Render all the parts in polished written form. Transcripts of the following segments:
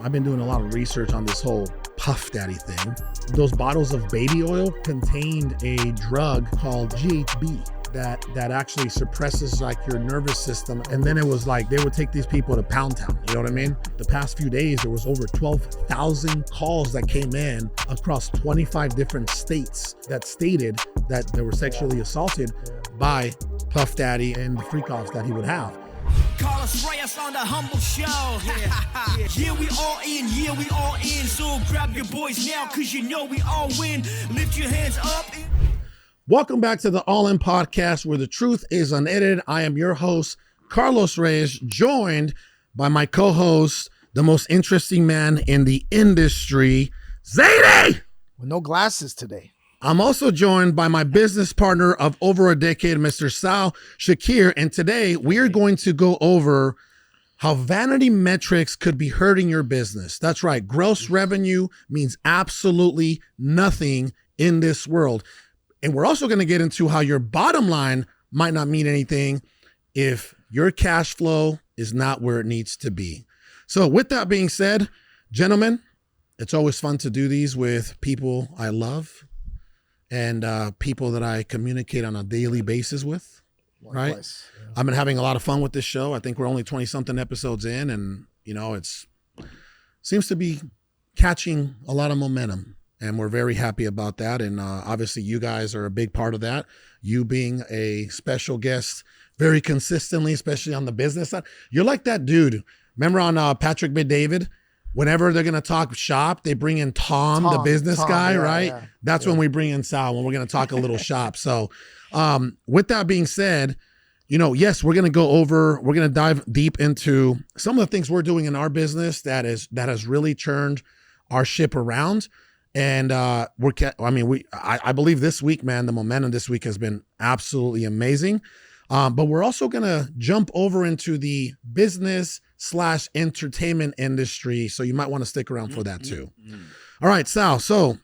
I've been doing a lot of research on this whole Puff Daddy thing. Those bottles of baby oil contained a drug called GHB that actually suppresses like your nervous system. And then it was like they would take these people to Pound Town. You know what I mean? The past few days, there was over 12,000 calls that came in across 25 different states that stated that they were sexually assaulted by Puff Daddy and the freak-offs that he would have. Call us Reyes on the humble show. Yeah, we all in. Yeah, we all in. So grab your boys now, cause you know we all win. Lift your hands up. Welcome back to the All In Podcast, where the truth is unedited. I am your host, Carlos Reyes, joined by my co-host, the most interesting man in the industry, Zady. With no glasses today. I'm also joined by my business partner of over a decade, Mr. Sal Shakir. And today we are going to go over how vanity metrics could be hurting your business. That's right. Gross revenue means absolutely nothing in this world. And we're also going to get into how your bottom line might not mean anything if your cash flow is not where it needs to be. So with that being said, gentlemen, it's always fun to do these with people I love and people that I communicate on a daily basis with, right? Yeah. I've been having a lot of fun with this show. I think we're only 20 something episodes in, and you know, it's seems to be catching a lot of momentum, and we're very happy about that. And obviously you guys are a big part of that, you being a special guest very consistently, especially on the business side. You're like that dude, remember on Patrick Bet-David? Whenever they're going to talk shop, they bring in Tom, the business guy, right? Yeah. That's when we bring in Sal, when we're going to talk a little shop. So with that being said, you know, yes, we're going to dive deep into some of the things we're doing in our business that has really turned our ship around. And I believe this week, man, the momentum this week has been absolutely amazing. But we're also going to jump over into the business/entertainment industry. So you might want to stick around for that too. All right, Sal. So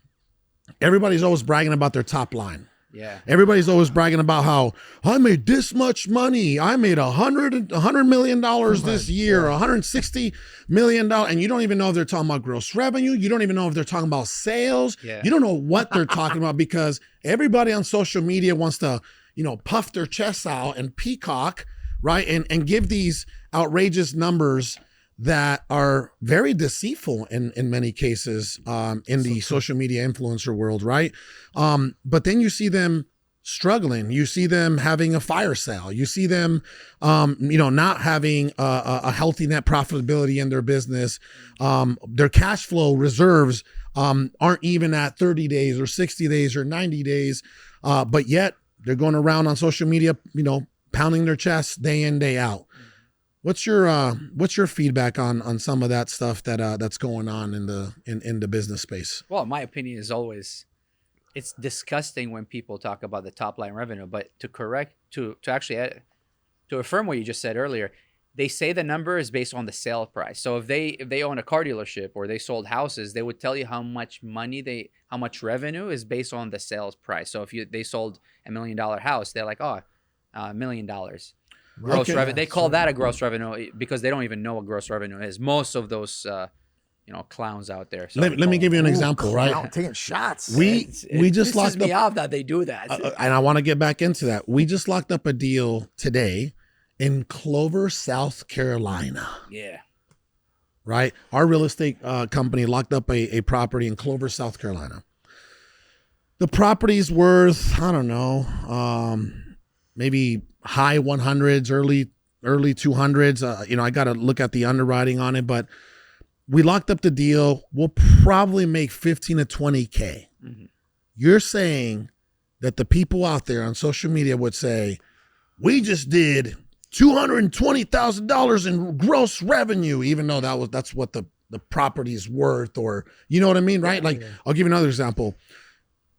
everybody's always bragging about their top line. Yeah. Everybody's always bragging about how I made this much money. I made $100 million this year, $160 million. And you don't even know if they're talking about gross revenue. You don't even know if they're talking about sales. Yeah. You don't know what they're talking about because everybody on social media wants to, you know, puff their chests out and peacock, right? And give these outrageous numbers that are very deceitful in many cases in the social media influencer world, right? But then you see them struggling. You see them having a fire sale. You see them, not having a healthy net profitability in their business. Their cash flow reserves aren't even at 30 days or 60 days or 90 days, but yet they're going around on social media, you know, pounding their chests day in, day out. What's your feedback on some of that stuff that's going on in the business space? Well, my opinion is always, it's disgusting when people talk about the top line revenue. But to affirm what you just said earlier, they say the number is based on the sale price. So if they own a car dealership or they sold houses, they would tell you how much revenue is based on the sales price. So if they sold $1 million house, they're like, $1 million. Gross revenue. They call that a gross revenue because they don't even know what gross revenue is. Most of those, clowns out there. So let me give you an example, right? Taking shots. We just locked me off that they do that, and I want to get back into that. We just locked up a deal today in Clover, South Carolina. Yeah. Right. Our real estate company locked up a property in Clover, South Carolina. The property's worth, I don't know, maybe high 100s, early 200s. I got to look at the underwriting on it, but we locked up the deal. We'll probably make 15 to 20K. Mm-hmm. You're saying that the people out there on social media would say, we just did $220,000 in gross revenue, even though that's what the property's worth, or you know what I mean, right? Yeah, I'll give you another example.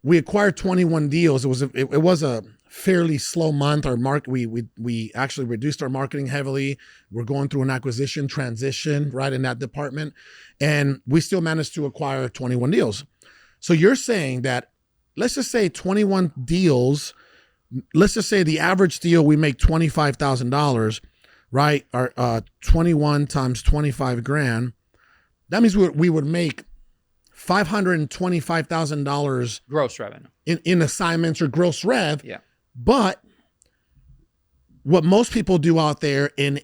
We acquired 21 deals. It was a fairly slow month. Our we actually reduced our marketing heavily. We're going through an acquisition transition right in that department, and we still managed to acquire 21 deals. So you're saying that, let's just say 21 deals, let's just say the average deal we make $25,000, right? Our 21 times 25 grand, That means we would make $525,000 Gross revenue. in assignments or gross rev. Yeah. But what most people do out there in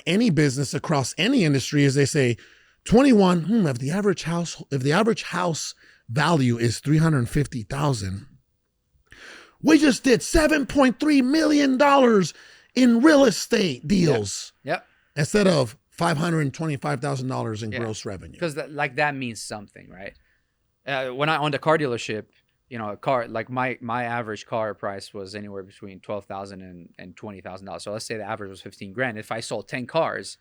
any business across any industry is they say 21, if the average house value is 350,000, we just did $7.3 million in real estate deals. Yep. Instead of $525,000 in gross revenue. Because that means something, right? When I owned a car dealership, a car, like my average car price was anywhere between $12,000 and $20,000. So let's say the average was 15 grand. If I sold 10 cars,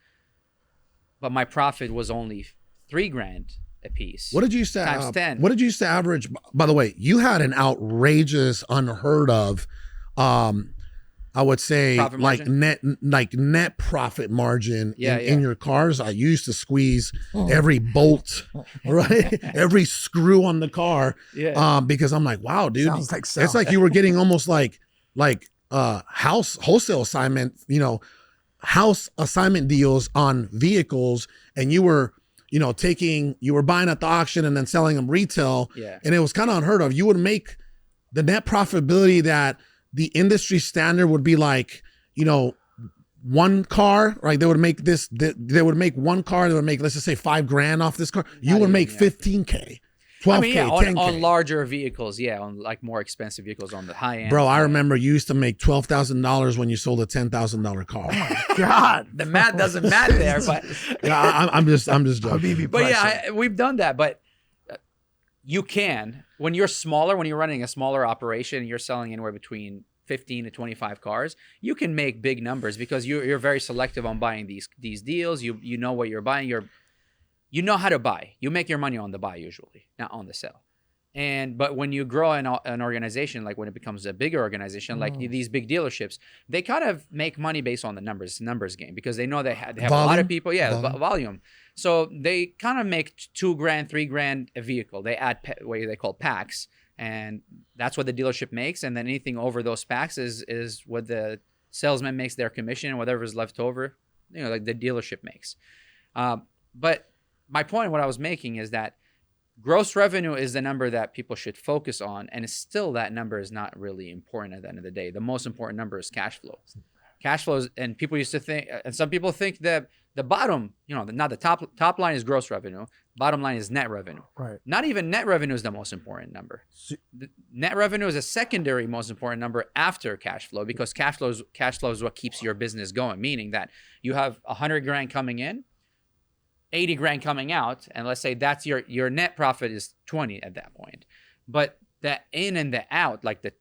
but my profit was only $3,000 a piece. What did you say? Times 10. What did you say average? By the way, you had an outrageous, unheard of, I would say net profit margin in your cars. I used to squeeze every bolt, right? Every screw on the car. Yeah. Because I'm like, wow, dude. Sounds like Sal. It's like you were getting almost like house wholesale assignment, house assignment deals on vehicles, and you were buying at the auction and then selling them retail. Yeah. And it was kind of unheard of. You would make the net profitability that the industry standard would be like, one car, right? They would make one car. They would make, let's just say $5,000 off this car. You would make 15K, 12K, 10K. On larger vehicles. Yeah. On like more expensive vehicles on the high end. Bro, I remember you used to make $12,000 when you sold a $10,000 car. God, the math doesn't matter there, but Yeah, I'm just joking. but yeah, we've done that. But you can, when you're smaller, when you're running a smaller operation, you're selling anywhere between 15 to 25 cars, you can make big numbers because you're very selective on buying these deals. You know what you're buying. You know how to buy. You make your money on the buy usually, not on the sell. But when you grow an organization, like when it becomes a bigger organization, like these big dealerships, they kind of make money based on the numbers game, because they know they have a lot of people. Yeah, volume. So they kind of make $2,000, $3,000 a vehicle. They add what they call packs, and that's what the dealership makes. And then anything over those packs is what the salesman makes their commission, and whatever is left over, like the dealership makes. But my point, what I was making, is that gross revenue is the number that people should focus on, and still that number is not really important at the end of the day. The most important number is cash flow. Cash flows, and people used to think, and some people think that the bottom, not the top line is gross revenue, bottom line is net revenue. Right. Not even net revenue is the most important number. The net revenue is a secondary most important number after cash flow, because cash flow is what keeps your business going, meaning that you have $100,000 coming in, $80,000 coming out, and let's say that's your net profit is 20 at that point. But the in and the out, like the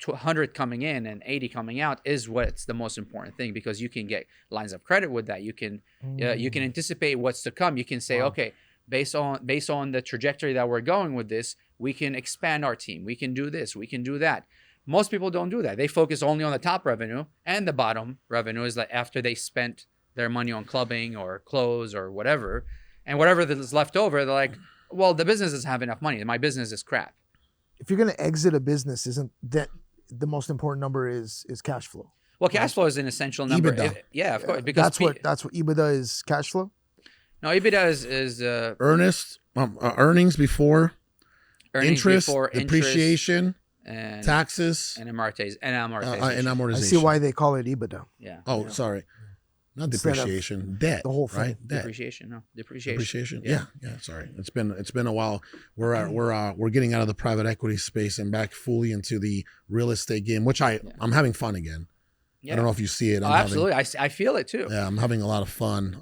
100 coming in and 80 coming out, is what's the most important thing, because you can get lines of credit with that. You can anticipate what's to come. You can say, okay, based on the trajectory that we're going with this, we can expand our team. We can do this. We can do that. Most people don't do that. They focus only on the top revenue, and the bottom revenue is like after they spent their money on clubbing or clothes or whatever, and whatever that is left over, they're like, well, the business doesn't have enough money. My business is crap. if you're going to exit a business, isn't that the most important number is cash flow? Well, cash flow is an essential number. EBITDA. Yeah, of course. Because that's what EBITDA is, cash flow? No, EBITDA is earnings before earnings interest, before depreciation, and taxes, and amortization. and amortization. I see why they call it EBITDA. Yeah. Oh, sorry. Not depreciation, debt. The whole thing. Right? Debt. Depreciation. No, depreciation. Depreciation. Yeah. Sorry, it's been a while. We're getting out of the private equity space and back fully into the real estate game, which I'm having fun again. Yeah. I don't know if you see it. Absolutely. I feel it too. Yeah, I'm having a lot of fun.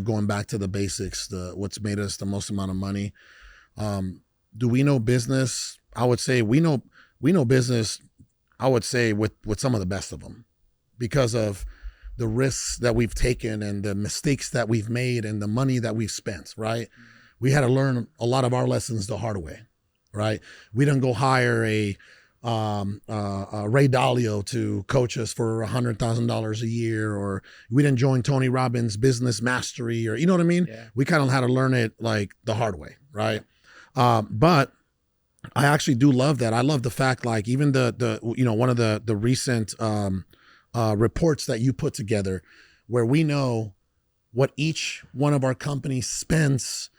Going back to the basics, what's made us the most amount of money. Do we know business? I would say we know business. I would say with some of the best of them, because of the risks that we've taken and the mistakes that we've made and the money that we've spent. Right, we had to learn a lot of our lessons the hard way. Right, we didn't go hire a Ray Dalio to coach us for $100,000 a year, or we didn't join Tony Robbins' Business Mastery, or you know what I mean? Yeah. We kind of had to learn it like the hard way, right? But I actually do love that. I love the fact, like, even one of the recent reports that you put together, where we know what each one of our companies spends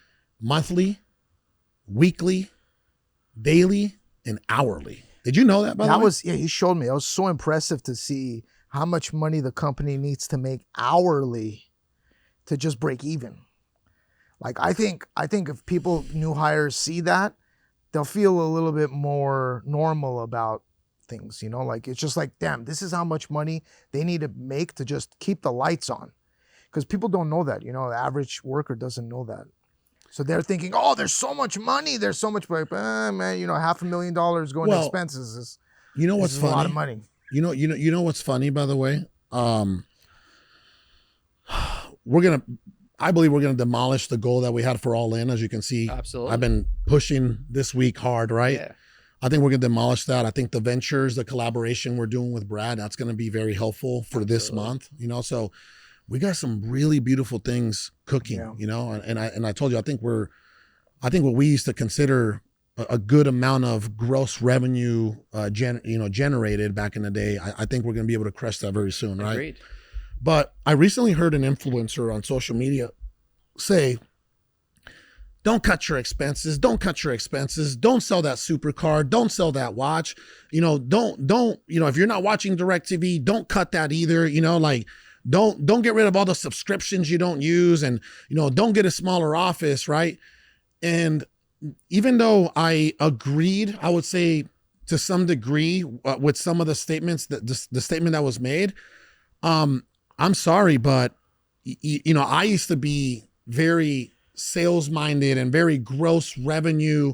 monthly, weekly, daily, and hourly. Did you know that, by the way? Yeah, he showed me. It was so impressive to see how much money the company needs to make hourly to just break even. Like, I think if people, new hires, see that, they'll feel a little bit more normal about things, you know? Like, it's just like, damn, this is how much money they need to make to just keep the lights on. Because people don't know that, you know, the average worker doesn't know that. So they're thinking, oh, there's so much money, there's so much, but man, you know, $500,000 going to expenses is, you know what's funny? A lot of money. You know what's funny, by the way? I believe we're gonna demolish the goal that we had for All In. As you can see, Absolutely. I've been pushing this week hard, right? Yeah. I think we're gonna demolish that. I think the ventures, the collaboration we're doing with Brad, that's gonna be very helpful for this month. You know, so we got some really beautiful things cooking. Yeah. You know, and I told you, I think what we used to consider a good amount of gross revenue, generated back in the day. I think we're gonna be able to crush that very soon, right? Agreed. But I recently heard an influencer on social media say, don't cut your expenses. Don't cut your expenses. Don't sell that supercar. Don't sell that watch. You know, don't, if you're not watching DirecTV, don't cut that either. You know, like, don't get rid of all the subscriptions you don't use, and, you know, don't get a smaller office, right? And even though I agreed, I would say to some degree with some of the statements, the statement that was made, I'm sorry, but you know, I used to be very sales minded and very gross revenue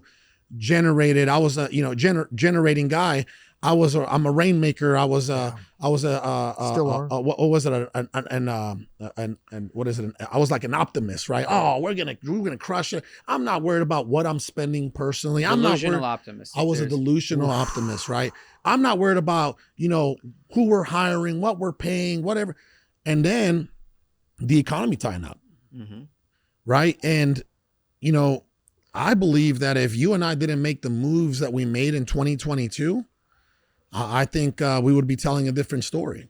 generated. I was a, generating guy. I'm a rainmaker. I was a Still are. what was it? And what is it? I was like an optimist, right? Oh, we're gonna crush it. I'm not worried about what I'm spending personally. Delusional optimist. I was a delusional optimist, right? I'm not worried about, you know, who we're hiring, what we're paying, whatever. And then the economy tying up, right? And, you know, I believe that if you and I didn't make the moves that we made in 2022, I think we would be telling a different story.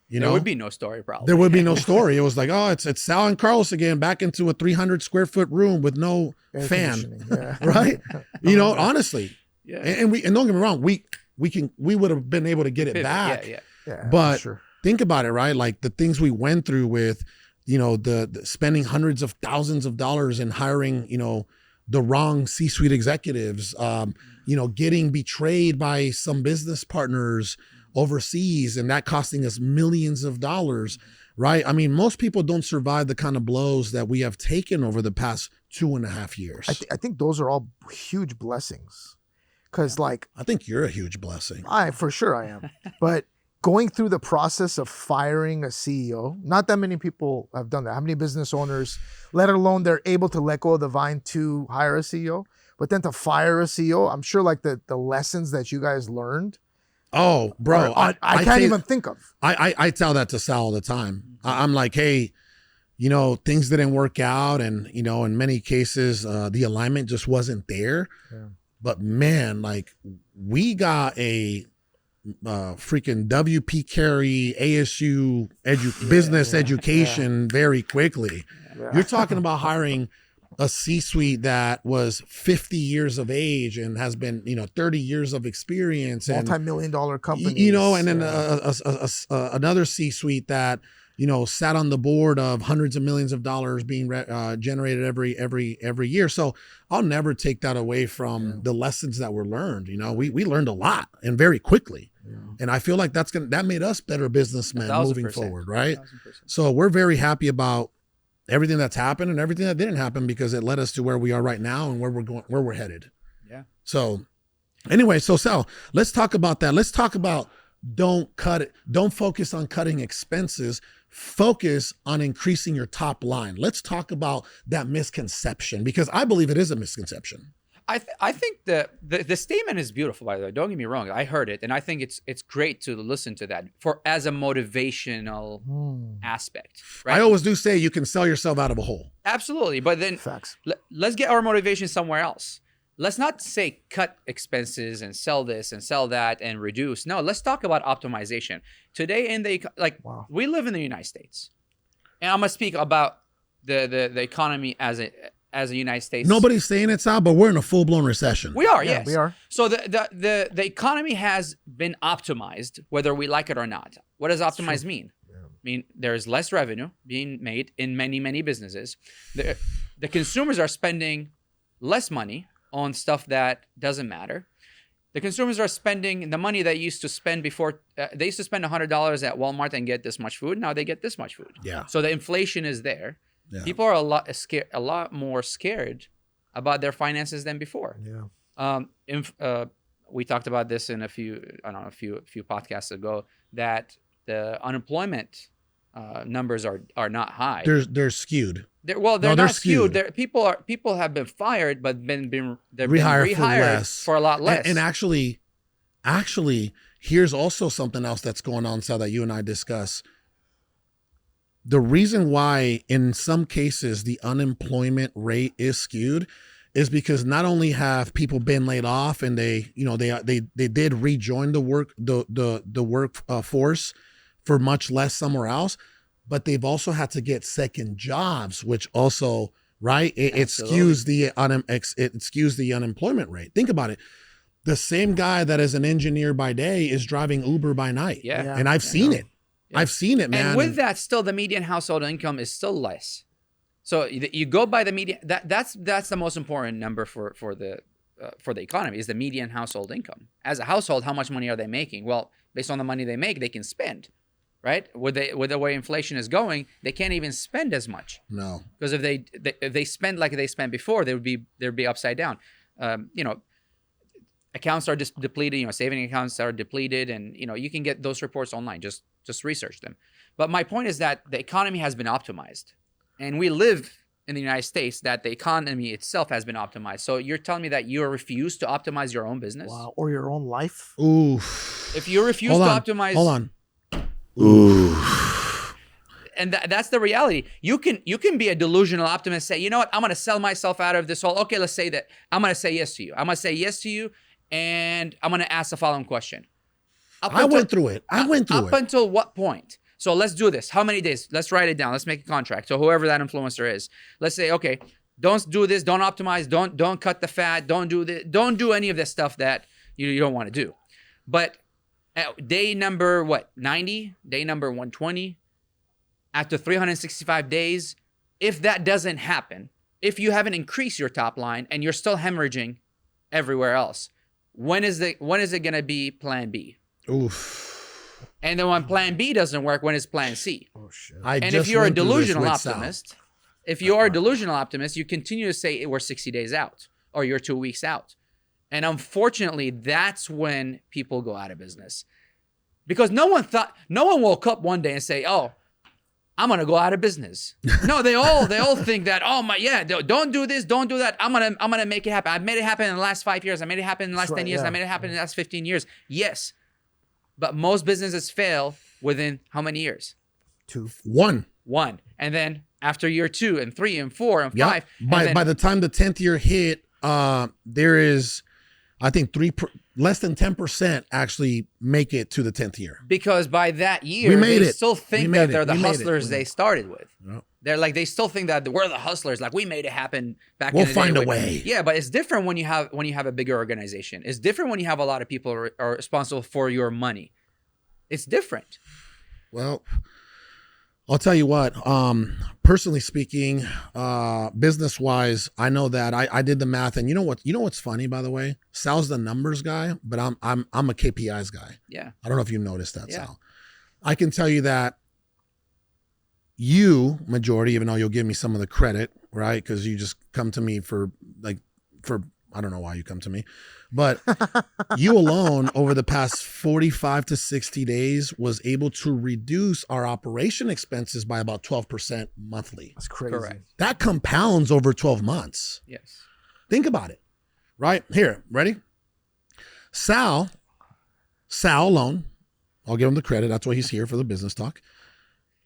You know, there would be no story, probably. There would be no story. It was like, oh, it's Sal and Carlos again, back into a 300 square foot room with no fan, right? You know, honestly. Yeah. And don't get me wrong, we would have been able to get it back. Yeah, but sure. Think about it, right? Like the things we went through with, you know, the spending hundreds of thousands of dollars in hiring, you know, the wrong C-suite executives, you know, getting betrayed by some business partners overseas, and that costing us millions of dollars, right? I mean, most people don't survive the kind of blows that we have taken over the past 2.5 years. I think those are all huge blessings. Because, like, I think you're a huge blessing. For sure I am. But going through the process of firing a CEO, not that many people have done that. How many business owners, let alone they're able to let go of the vine to hire a CEO, but then to fire a CEO, I'm sure like the lessons that you guys learned. Oh, bro, I can't even think of. I tell that to Sal all the time. I'm like, hey, you know, things didn't work out, and, you know, in many cases, the alignment just wasn't there. Yeah. But man, like, we got a freaking WP Carey ASU business education very quickly. Yeah. You're talking about hiring a C-suite that was 50 years of age and has been, you know, 30 years of experience, multi-million-dollar companies, you know, and then another C-suite that, you know, sat on the board of hundreds of millions of dollars being generated every year. So I'll never take that away from the lessons that were learned. You know, we learned a lot and very quickly. Yeah. And I feel like that made us better businessmen moving forward, right? 1000%. So we're very happy about everything that's happened and everything that didn't happen, because it led us to where we are right now and where we're headed. Yeah. So anyway, so Sal, let's talk about that. Let's talk about don't cut it. Don't focus on cutting expenses. Focus on increasing your top line. Let's talk about that misconception, because I believe it is a misconception. I think the statement is beautiful, by the way. Don't get me wrong. I heard it, and I think it's great to listen to that as a motivational aspect. Right? I always do say you can sell yourself out of a hole. Absolutely, but then let's get our motivation somewhere else. Let's not say cut expenses and sell this and sell that and reduce. No, let's talk about optimization. Today we live in the United States. And I'm going to speak about the economy as a United States. Nobody's saying it's out, but we're in a full-blown recession. We are, Yeah, yes. we are. So the economy has been optimized, whether we like it or not. What does optimize mean? I mean, there's less revenue being made in many, many businesses. The consumers are spending less money on stuff that doesn't matter. The consumers are spending the money they used to spend before. They used to spend $100 at Walmart and get this much food. Now they get this much food. Yeah. So the inflation is there. Yeah. People are a lot more scared about their finances than before. Yeah. We talked about this in a few podcasts ago, that the unemployment numbers are not high. They're skewed. They're they're not skewed. skewed. People have been fired, but they've been Rehired for a lot less. And actually, here's also something else that's going on, Sal, that you and I discuss. The reason why, in some cases, the unemployment rate is skewed is because not only have people been laid off and they did rejoin the workforce for much less somewhere else, but they've also had to get second jobs, which also, right, it skews the unemployment rate. Think about it. The same guy that is an engineer by day is driving Uber by night. Yeah. And I've seen it. Yeah. I've seen it, man. And with that, still the median household income is still less. So you go by the median. That's the most important number for the economy, is the median household income. As a household, how much money are they making? Well, based on the money they make, they can spend, right? With the way inflation is going, they can't even spend as much. No, because if they spend like they spent before, they'd be upside down. Accounts are just depleted. Saving accounts are depleted, and you can get those reports online. Just research them. But my point is that the economy has been optimized, and we live in the United States that the economy itself has been optimized. So you're telling me that you refuse to optimize your own business? Wow. Or your own life? oof. If you refuse Hold to on. optimize, Hold on. Oof. and that's the reality. You can be a delusional optimist. Say, you know what? I'm going to sell myself out of this whole. Okay, let's say that I'm going to say yes to you. I'm going to say yes to you, and I'm going to ask the following question. I went through it. Up until what point? So let's do this. How many days? Let's write it down. Let's make a contract. So whoever that influencer is, let's say, okay, don't do this. Don't optimize. Don't cut the fat. Don't do this. Don't do any of this stuff that you don't want to do. But at day number 90, day number 120, after 365 days, if that doesn't happen, if you haven't increased your top line and you're still hemorrhaging everywhere else, when is it going to be plan B? Oof. And then when plan B doesn't work, when is plan C? Oh, shit. And if you're a delusional optimist, you continue to say we're 60 days out or you're 2 weeks out. And unfortunately, that's when people go out of business. Because no one woke up one day and say, "Oh, I'm going to go out of business." No, they all think that, don't do this, don't do that. I'm going to make it happen. I've made it happen in the last 5 years. I made it happen in the last 10 years. I made it happen in the last 15 years. Yes. But most businesses fail within how many years? 2. 1. And then after year 2 and 3 and 4 and 5. By the time the 10th year hit, there is, I think, less than 10% actually make it to the 10th year. Because by that year, they still think that they're the hustlers they started with. Yep. They still think that we're the hustlers. Like, we made it happen back in the day. We'll find a way. Yeah, but it's different when you have a bigger organization. It's different when you have a lot of people are responsible for your money. It's different. Well, I'll tell you what, personally speaking, business wise, I know that I did the math, and you know what's funny, by the way? Sal's the numbers guy, but I'm a KPIs guy. Yeah. I don't know if you noticed that, Sal. I can tell you that you, majority, even though you'll give me some of the credit, right? Because you just come to me for I don't know why you come to me, but you alone over the past 45 to 60 days was able to reduce our operation expenses by about 12% monthly. That's crazy. Correct. That compounds over 12 months. Yes. Think about it. Right here, ready? Sal alone, I'll give him the credit. That's why he's here, for the business talk.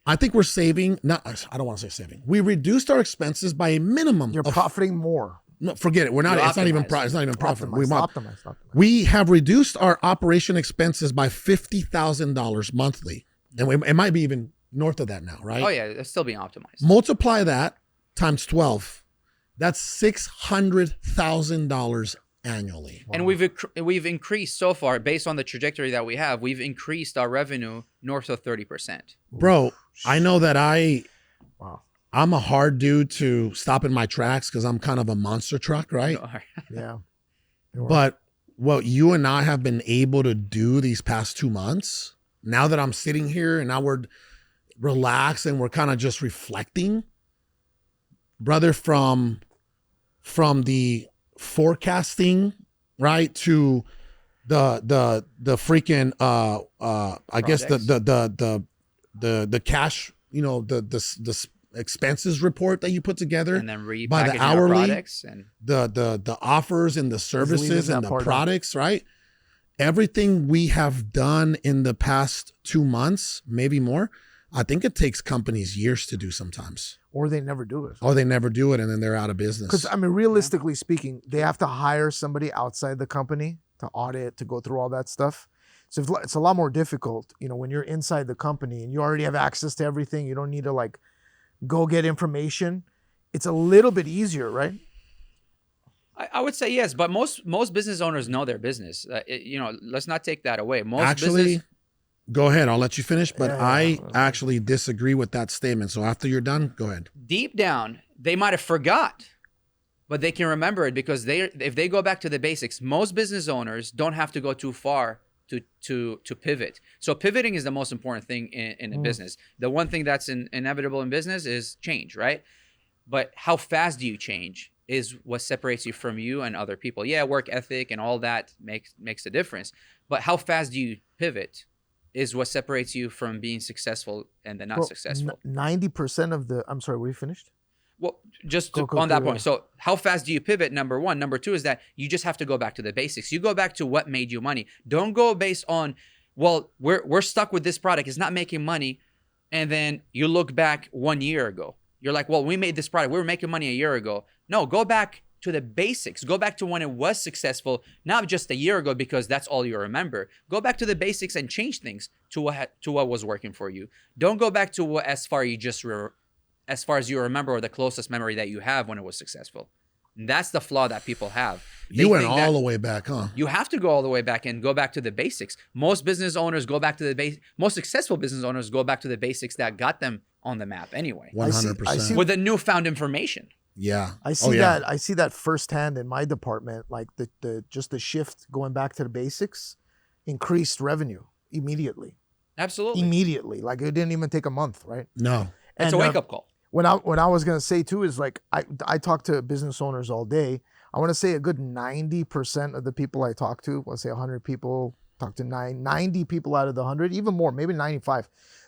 I think we're saving, I don't want to say saving. We reduced our expenses by a minimum. You're profiting more. No, forget it. We're not. It's not even profit. Optimize. We have reduced our operation expenses by $50,000 monthly, and it might be even north of that now, right? Oh yeah, it's still being optimized. Multiply that times 12. That's $600,000 annually. And we've increased so far, based on the trajectory that we have, we've increased our revenue north of 30%. Bro, I know that Wow. I'm a hard dude to stop in my tracks because I'm kind of a monster truck, right? Yeah. But what you and I have been able to do these past 2 months, now that I'm sitting here and now we're relaxed and we're kind of just reflecting, brother, from the forecasting, right, to the freaking I guess the cash, you know, the expenses report that you put together, And then by the repackaging our hourly, products and the offers and the services that and the part out. products, right? Everything we have done in the past 2 months, maybe more, I think it takes companies years to do sometimes. Or they never do it. Or they never do it and then they're out of business. Because, I mean, realistically speaking, they have to hire somebody outside the company to audit, to go through all that stuff. So it's a lot more difficult, you know, when you're inside the company and you already have access to everything. You don't need to like go get information. It's a little bit easier, right? I would say yes, but most business owners know their business. You know, let's not take that away. Go ahead. I'll let you finish, but Yeah. I actually disagree with that statement. So after you're done, go ahead. Deep down, they might have forgot, but they can remember it because if they go back to the basics, most business owners don't have to go too far to pivot. So pivoting is the most important thing in a business. The one thing that's inevitable in business is change, right? But how fast do you change is what separates you from you and other people. Yeah, work ethic and all that makes a difference. But how fast do you pivot is what separates you from being successful and then not successful. 90% of the, I'm sorry, were you finished? Well, just Go, on that go. point. So how fast do you pivot? Number one. Number two is that you just have to go back to the basics. You go back to what made you money. Don't go based on, well, we're stuck with this product. It's not making money. And then you look back 1 year ago. You're like, well, we made this product. We were making money a year ago. No, go back to the basics. Go back to when it was successful, not just a year ago because that's all you remember. Go back to the basics and change things to what was working for you. Don't go back to what as far as you remember or the closest memory that you have when it was successful. And that's the flaw that people have. They You went think all that the way back, huh? You have to go all the way back and go back to the basics. Most business owners go back to the basics. Most successful business owners go back to the basics that got them on the map anyway. 100%. I see- With the newfound information. Yeah. I see that. I see that firsthand in my department. Like the shift going back to the basics, increased revenue immediately. Absolutely. Immediately, like it didn't even take a month, right? No. It's And, a wake-up call. What I was gonna say too is like I talk to business owners all day. I want to say a good 90% of the people I talk to, let's say 100 people, talk to 90 people out of the 100, even more, maybe 95.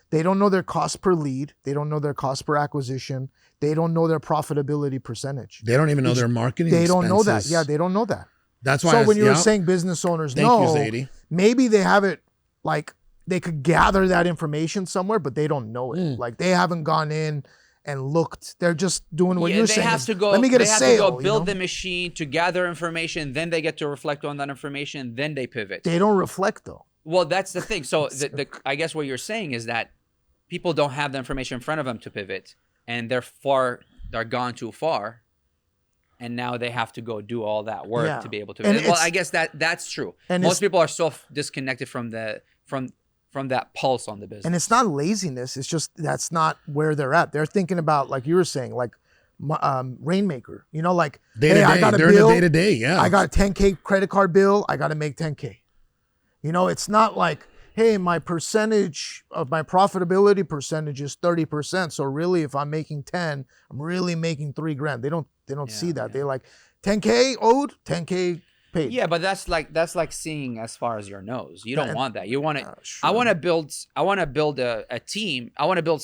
They don't know their cost per lead. They don't know their cost per acquisition. They don't know their profitability percentage. They don't even know their marketing They don't know that. expenses. Yeah, they don't know that. That's why. So when you were saying business owners Thank know, you, Zady. maybe they have it like they could gather that information somewhere, but they don't know it. Like they haven't gone in and looked. They're just doing what you're they saying. have is, to go. Let me get a they have sale. to go build you the know? machine to gather information. Then they get to reflect on that information. Then they pivot. They don't reflect though. Well, that's the thing. So I guess what you're saying is that people don't have the information in front of them to pivot, and they're gone too far, and now they have to go do all that work to be able to. Well, I guess that's true. and Most people are so disconnected from that pulse on the business. And it's not laziness. It's just that's not where they're at. They're thinking about, like you were saying, like Rainmaker. You know, like Day-to-day. I got a They're in the bill. day-to-day, yeah. I got a 10K credit card bill. I got to make 10K. You know, it's not like, hey, my percentage of my profitability percentage is 30%. So really, if I'm making 10, I'm really making $3,000. They don't see that. They're like 10K owed, 10K paid. Yeah, but that's like seeing as far as your nose. You don't want that. You want to. Sure. I want to build a team. I want to build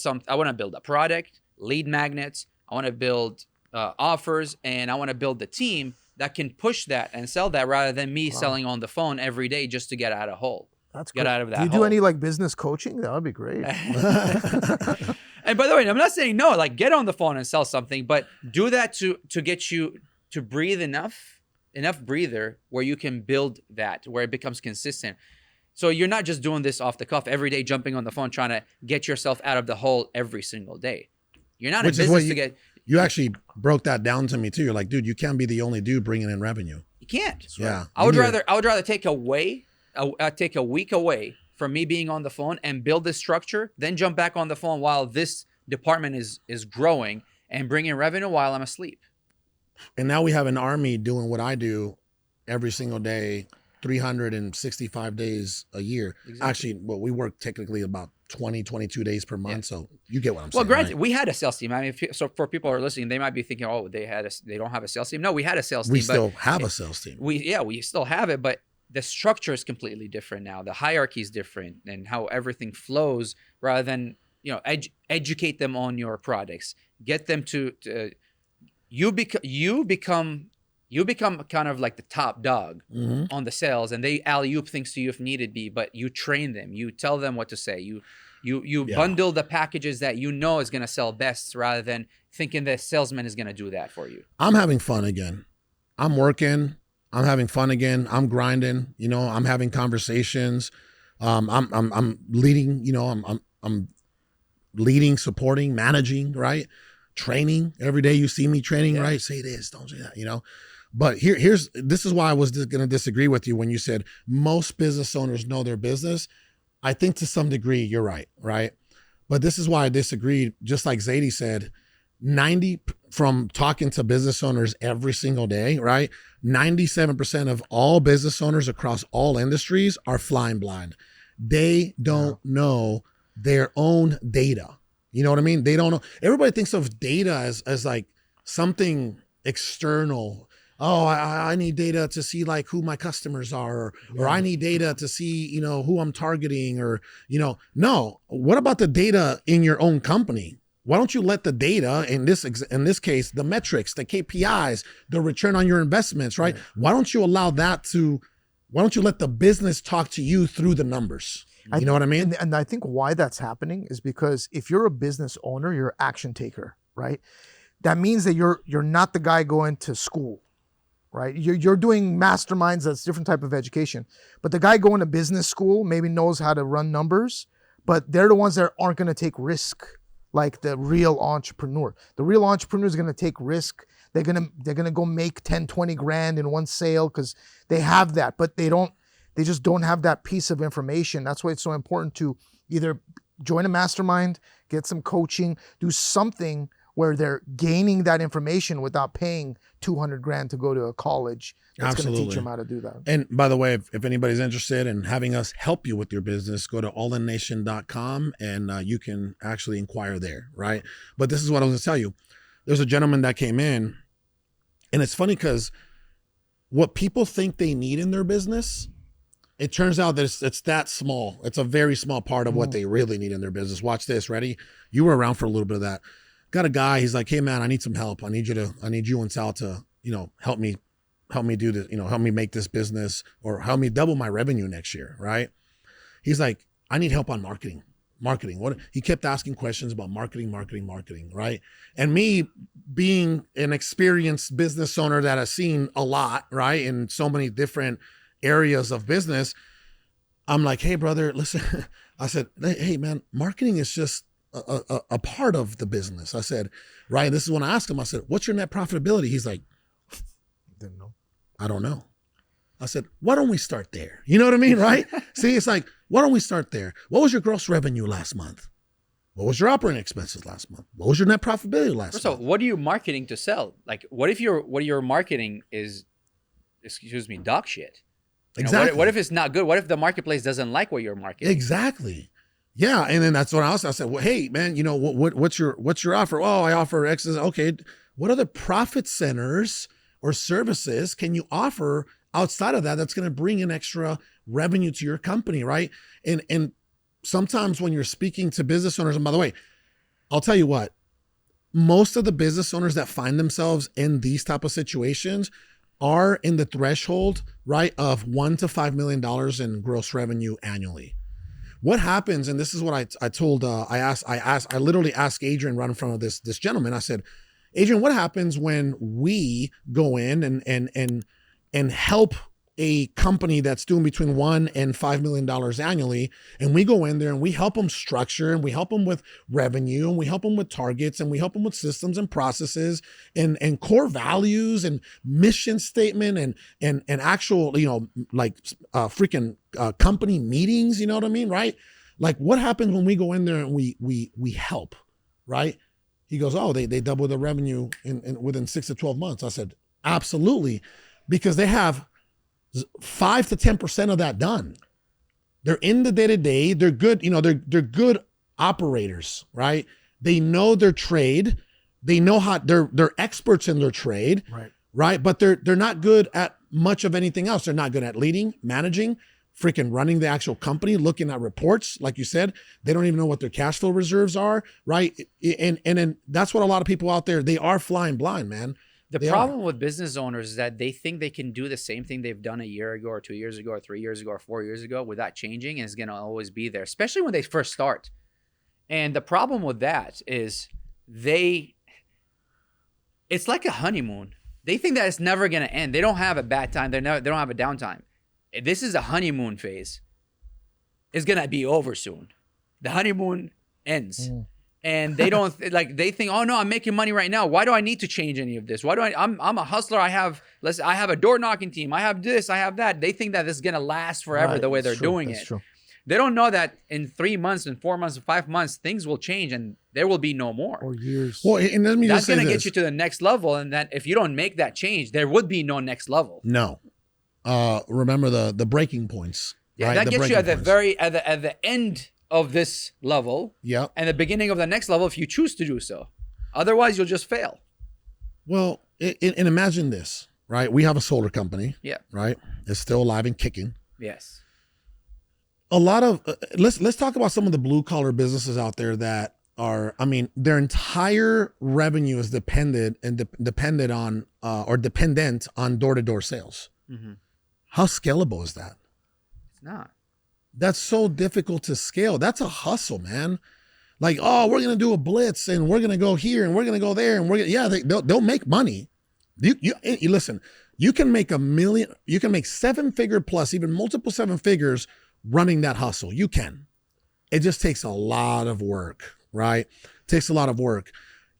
a product, lead magnets. I want to build offers, and I want to build the team that can push that and sell that rather than me selling on the phone every day just to get out of hole. That's get great. out of that. Do you hole. do any like business coaching? That would be great. And by the way, I'm not saying no. Like get on the phone and sell something, but do that to get you to breathe enough breather where you can build that, where it becomes consistent. So you're not just doing this off the cuff every day, jumping on the phone, trying to get yourself out of the hole every single day. You're not in business to get. You actually broke that down to me too. You're like, dude, you can't be the only dude bringing in revenue. You can't. Yeah. I would rather take a week away from me being on the phone and build this structure, then jump back on the phone while this department is growing and bring in revenue while I'm asleep. And now we have an army doing what I do every single day, 365 days a year. Exactly. Actually, well, we work technically about 20, 22 days per month. So you get what I'm saying. Well, granted, right? we had a sales team. I mean, so for people who are listening, they might be thinking, oh, they don't have a sales team. No, we had a sales team. We still have a sales team. We still have it, but the structure is completely different now. The hierarchy is different, and how everything flows. Rather than educate them on your products, get them to you become kind of like the top dog on the sales, and they alley-oop things to you if needed be, but you train them, you tell them what to say, you bundle the packages that you know is going to sell best, rather than thinking the salesman is going to do that for you. I'm having fun again. I'm working. I'm having fun again. I'm grinding. I'm having conversations. I'm leading. I'm leading, supporting, managing. Right, training every day. You see me training. Yeah. Right, say this, don't say that. But this is why I was going to disagree with you when you said most business owners know their business. I think to some degree you're right. But this is why I disagreed. Just like Zady said, 90 from talking to business owners every single day, right? 97% of all business owners across all industries are flying blind. They don't know their own data. You know what I mean? They don't know. Everybody thinks of data as like something external. Oh, I need data to see like who my customers are, or I need data to see, who I'm targeting, or, no. What about the data in your own company? Why don't you let the data, in this case, the metrics, the KPIs, the return on your investments, right? Yeah. Why don't you let the business talk to you through the numbers? You know what I mean? And I think why that's happening is because if you're a business owner, you're an action taker, right? That means that you're not the guy going to school, right? You're doing masterminds, that's a different type of education. But the guy going to business school maybe knows how to run numbers, but they're the ones that aren't going to take risk. Like the real entrepreneur. The real entrepreneur is going to take risk. They're going to go make 10, 20 grand in one sale because they have that, but they just don't have that piece of information. That's why it's so important to either join a mastermind, get some coaching, do something where they're gaining that information without paying 200 grand to go to a college that's going to teach them how to do that. And by the way, if anybody's interested in having us help you with your business, go to allinnation.com and you can actually inquire there, right? But this is what I was going to tell you. There's a gentleman that came in, and it's funny because what people think they need in their business, it turns out that it's that small. It's a very small part of what they really need in their business. Watch this. Ready? You were around for a little bit of that. Got a guy, he's like, hey man, I need some help. I need you and Sal to, help me do this, help me make this business, or help me double my revenue next year. Right. He's like, I need help on marketing. What he kept asking questions about marketing. Right. And me being an experienced business owner that has seen a lot, right, in so many different areas of business, I'm like, hey brother, listen, I said, hey man, marketing is just a part of the business. I said, right. This is when I asked him, I said, what's your net profitability? He's like, didn't know. I don't know. I said, why don't we start there? You know what I mean? Right. See, it's like, why don't we start there? What was your gross revenue last month? What was your operating expenses last month? What was your net profitability last month? So what are you marketing to sell? Like, what if your marketing is, dog shit? Exactly. What if it's not good? What if the marketplace doesn't like what you're marketing? Exactly. Yeah. And then that's what I said, well, hey man, what's your offer? Oh, I offer X. Okay. What other profit centers or services can you offer outside of that that's going to bring in extra revenue to your company, right? And sometimes when you're speaking to business owners, and by the way, I'll tell you what, most of the business owners that find themselves in these type of situations are in the threshold, right, of $1 to $5 million in gross revenue annually. What happens, and this is what I told, I literally asked Adrian right in front of this gentleman. I said, Adrian, what happens when we go in and help a company that's doing between $1 and $5 million annually, and we go in there and we help them structure, and we help them with revenue, and we help them with targets, and we help them with systems and processes and core values and mission statement and actual, like freaking company meetings, you know what I mean, right? Like, what happens when we go in there and we help, right? He goes, oh, they double the revenue in within 6 to 12 months. I said, absolutely, because they have 5 to 10% of that done. They're in the day-to-day. They're good, they're good operators, right? They know their trade. They know how they're experts in their trade, right? But they're not good at much of anything else. They're not good at leading, managing, freaking running the actual company, looking at reports. Like you said, they don't even know what their cash flow reserves are, right? And then that's what a lot of people out there, they are flying blind, man. The problem with business owners is that they think they can do the same thing they've done a year ago or 2 years ago or 3 years ago or 4 years ago without changing, and it's going to always be there, especially when they first start. And the problem with that is it's like a honeymoon. They think that it's never going to end. They don't have a bad time. They don't have a downtime. This is a honeymoon phase. It's going to be over soon. The honeymoon ends. And they don't they think, oh no, I'm making money right now. Why do I need to change any of this? Why do I'm a hustler. I have a door knocking team. I have this, I have that. They think that this is going to last forever the way they're doing it. True. They don't know that in 3 months and 4 months and 5 months, things will change and there will be no more. Or years. Well, and let me That's just say going to get you to the next level. And that if you don't make that change, there would be no next level. No. Remember the breaking points. Yeah, right? that gets you at the end of this level, and the beginning of the next level if you choose to do so. Otherwise, you'll just fail. Well, and imagine this, right? We have a solar company, right? It's still alive and kicking. Yes. A lot of let's talk about some of the blue collar businesses out there that are, their entire revenue is dependent on door-to-door sales. Mm-hmm. How scalable is that? It's not. That's so difficult to scale. That's a hustle, man. Like, oh, we're gonna do a blitz and we're gonna go here and we're gonna go there and they'll make money. You listen. You can make $1 million. You can make 7-figure plus, even multiple 7 figures running that hustle. You can. It just takes a lot of work, right? It takes a lot of work.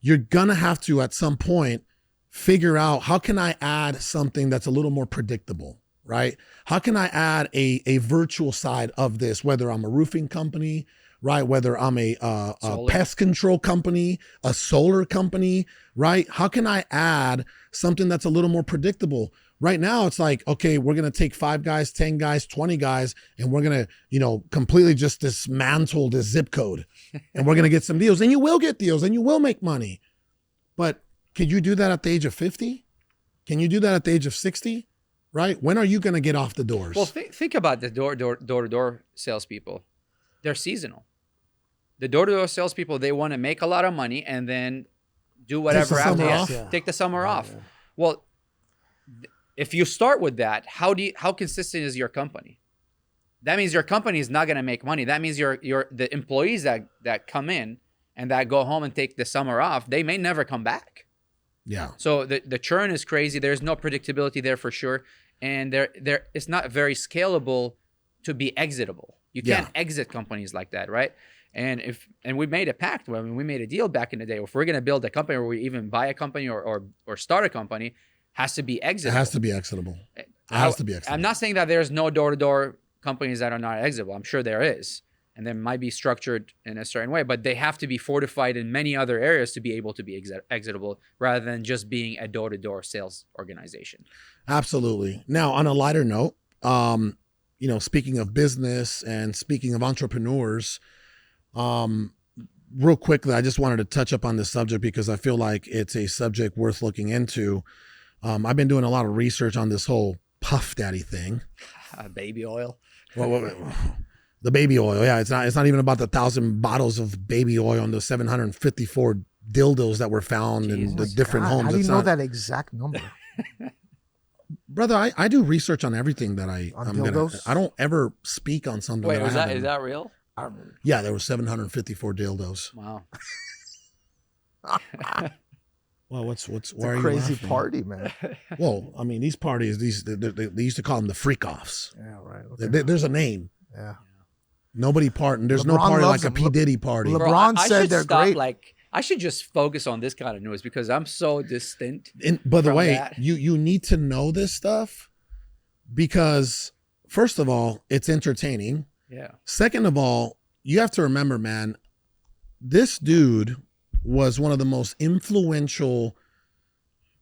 You're gonna have to at some point figure out, how can I add something that's a little more predictable, right? How can I add a virtual side of this, whether I'm a roofing company, right? Whether I'm a pest control company, a solar company, right? How can I add something that's a little more predictable? Right now, it's like, okay, we're going to take 5 guys, 10 guys, 20 guys, and we're going to, completely just dismantle this zip code. And we're going to get some deals. And you will get deals and you will make money. But could you do that at the age of 50? Can you do that at the age of 60? Right? When are you going to get off the doors? Well, think about the door-to-door salespeople. They're seasonal. The door-to-door salespeople, they want to make a lot of money and then do whatever after. Take the summer off. Yeah. Well, if you start with that, how consistent is your company? That means your company is not going to make money. That means the employees that come in and that go home and take the summer off, they may never come back. Yeah. So the churn is crazy. There's no predictability there for sure. And it's not very scalable to be exitable. You can't exit companies like that, right? And we made a pact. We made a deal back in the day. If we're going to build a company or we even buy a company or start a company, has to be exitable. It has to be exitable. I'm not saying that there's no door-to-door companies that are not exitable. I'm sure there is. And they might be structured in a certain way, but they have to be fortified in many other areas to be able to be exitable rather than just being a door-to-door sales organization. Absolutely. Now, on a lighter note, speaking of business and speaking of entrepreneurs, real quickly, I just wanted to touch up on this subject because I feel like it's a subject worth looking into. I've been doing a lot of research on this whole Puff Daddy thing. Baby oil. Well, the baby oil, yeah. It's not even about the 1,000 bottles of baby oil and the 754 dildos that were found in the different homes. How do you know that exact number? Brother, I do research on everything that I'm dildos? I don't ever speak on something. Wait, is that real? Yeah, there were 754 dildos. Wow. Well, why It's are a you crazy laughing? party, man. Well, I mean, these parties, they used to call them the freak offs. Yeah, right. Okay. There's a name. Yeah. Nobody party. There's no LeBron party loves like a them. P Diddy party. LeBron Bro, I said should they're stop. great. Like, I should just focus on this kind of news because I'm so distant. And by the from way, that. you need to know this stuff because first of all, it's entertaining. Yeah. Second of all, you have to remember, man, this dude was one of the most influential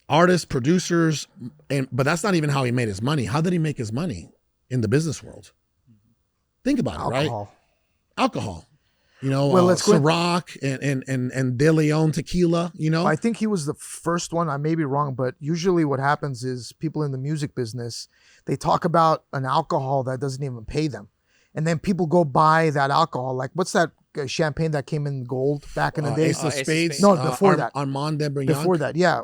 artists, producers, but that's not even how he made his money. How did he make his money in the business world? Think about it, right? Alcohol. Alcohol. You know, Well, let's go- Ciroc and De Leon tequila, you know? I think he was the first one. I may be wrong, but usually what happens is people in the music business, they talk about an alcohol that doesn't even pay them. And then people go buy that alcohol. Like, what's that champagne that came in gold back in the day? Ace of Ace of Spades. Spades. No, before that. Armand de Brignac. Before that, yeah.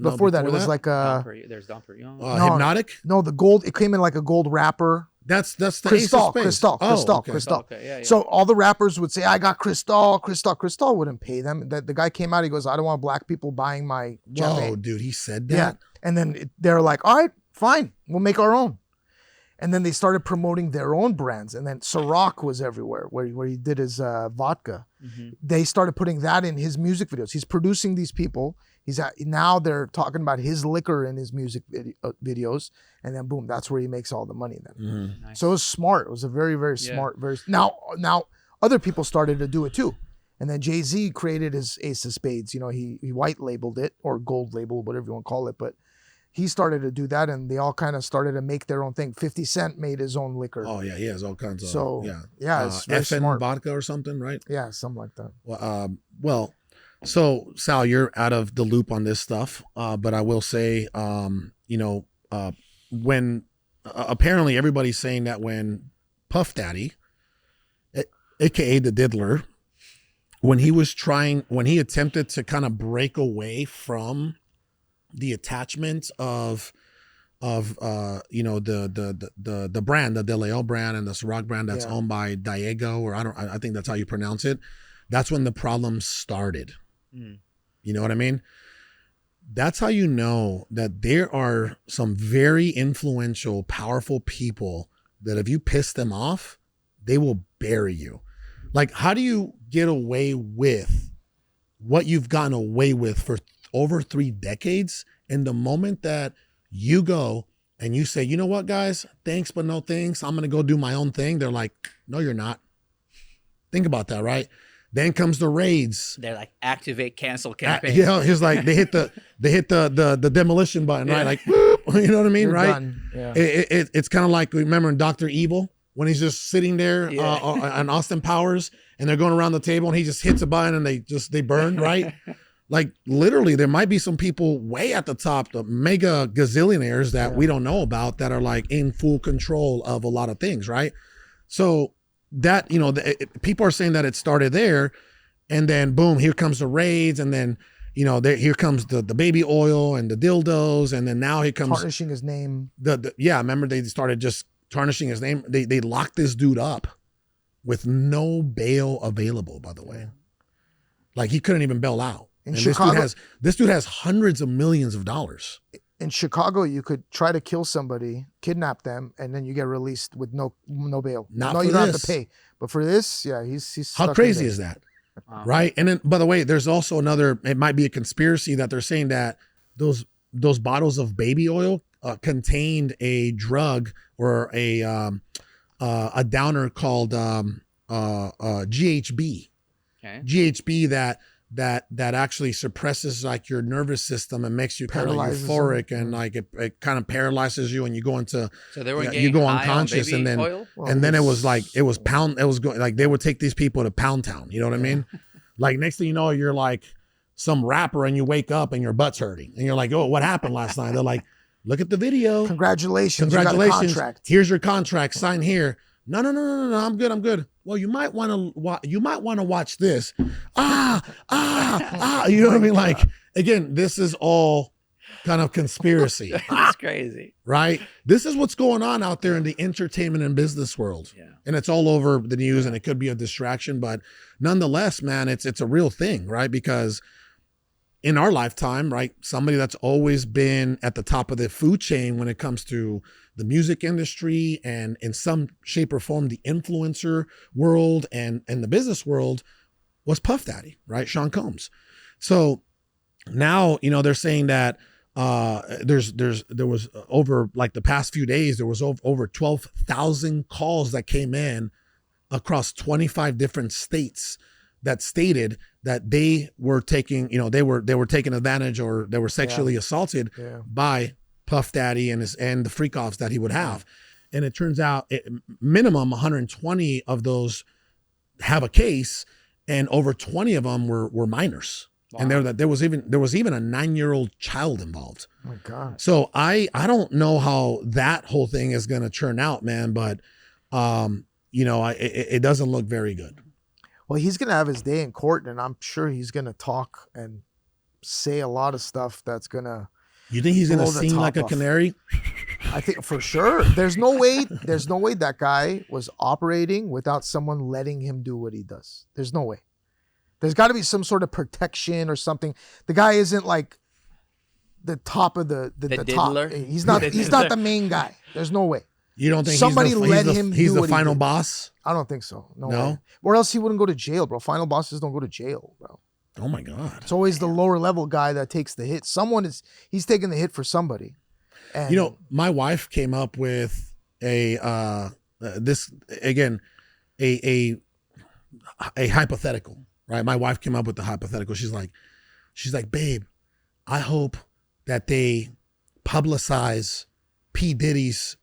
Before that, it was that? like a There's Dom Perignon. No. Hypnotic. no, the gold. It came in like a gold wrapper. That's the Ace of Cristal, Spades. Cristal, Oh, Cristal, okay. Cristal. Okay, yeah, yeah. So all the rappers would say, "I got Cristal, Cristal." Cristal wouldn't pay them. The guy came out. He goes, "I don't want black people buying my Whoa, champagne." dude, he said Yeah, that. and then they're like, "All right, fine, we'll make our own." And then they started promoting their own brands. And then Ciroc was everywhere, where he did his vodka. They started putting that in his music videos. He's producing these people. Now they're talking about his liquor in his music videos, and then boom, that's where he makes all the money. Then, Nice. so it was smart. It was a very, very Yeah. smart. Now other people started to do it too, and then Jay-Z created his Ace of Spades. You know, he white labeled it or gold labeled, whatever you want to call it, but he started to do that, and they all kind of started to make their own thing. 50 Cent made his own liquor. Oh yeah, he has all kinds of So, yeah. yeah, it's very FN smart. vodka or something, right? Yeah, something like that. Well, so Sal, you're out of the loop on this stuff, but I will say, when apparently everybody's saying that when Puff Daddy, aka the Diddler, when he attempted to kind of break away from the attachment of the brand, the De Leon brand and the Ciroc brand that's owned by Diego, or I think that's how you pronounce it. That's when the problem started. You know what I mean? That's how you know that there are some very influential, powerful people that if you piss them off, they will bury you. Like, how do you get away with what you've gotten away with for over 3 decades? And the moment that you go and you say, you know what, guys, thanks, but no thanks, I'm going to go do my own thing. They're like, no, you're not. Think about that, right? Then comes the raids. They're like activate cancel campaign. You know, it's like they hit the demolition button, right? Like, you know what I mean, You're right? done. Yeah. It's kind of like, remember in Dr. Evil when he's just sitting there on Austin Powers and they're going around the table and he just hits a button and they burn, right? Like literally, there might be some people way at the top, the mega gazillionaires that we don't know about that are like in full control of a lot of things, right? So that, you know, people are saying that it started there, and then boom, here comes the raids, and then, you know, here comes the baby oil and the dildos, and then now here comes Tarnishing his name. remember they started just tarnishing his name. They locked this dude up with no bail available, by the way. Like he couldn't even bail out. In And Chicago, this dude has hundreds of millions of dollars. in Chicago, you could try to kill somebody, kidnap them, and then you get released with no bail. Not no, for you don't have this. to pay. But for this, yeah, he's How stuck in crazy there. is that? Right. And then, by the way, there's also it might be a conspiracy that they're saying that those bottles of baby oil contained a drug or a downer called GHB. Mm-hmm. Okay. GHB that actually suppresses like your nervous system and makes you kind of Paralyzes euphoric them. and like it kind of paralyzes you and you go into So they were you getting go high unconscious on and baby then oil? Well, and then it was it's- going like they would take these people to Pound Town. You know what I mean? Like next thing you know, you're like some rapper and you wake up and your butt's hurting and you're like, oh, what happened last night? They're like, look at the video. Congratulations, you got a Congratulations. contract. Here's your contract. Sign here. No. I'm good. Well, you might want to watch this. You know what I mean? Like, again, this is all kind of conspiracy, That's crazy. right? This is what's going on out there in the entertainment and business world. Yeah. And it's all over the news and it could be a distraction, but nonetheless, man, it's a real thing, right? Because in our lifetime, right? Somebody that's always been at the top of the food chain when it comes to the music industry and in some shape or form, the influencer world and the business world was Puff Daddy, right? Sean Combs. So now, they're saying that there was over like the past few days, there was over 12,000 calls that came in across 25 different states that stated that they were taking, they were taken advantage or they were sexually assaulted by Puff Daddy and the freak offs that he would have. And it turns out minimum 120 of those have a case, and over 20 of them were minors. Wow. And there was even a 9-year-old child involved. Oh my God. So I don't know how that whole thing is going to turn out, man, but it doesn't look very good. Well, he's going to have his day in court, and I'm sure he's going to talk and say a lot of stuff that's going to. You think he's going to sing like a canary? I think for sure. There's no way that guy was operating without someone letting him do what he does. There's no way. There's got to be some sort of protection or something. The guy isn't like the top of the top. He's not the main guy. There's no way. You don't think somebody let him he's do the what final he did? boss? I don't think so. No way. Or else he wouldn't go to jail, bro. Final bosses don't go to jail, bro. Oh my God. It's always the lower level guy that takes the hit. He's taking the hit for somebody. And my wife came up with a hypothetical, right? My wife came up with the hypothetical. She's like, babe, I hope that they publicize P. Diddy's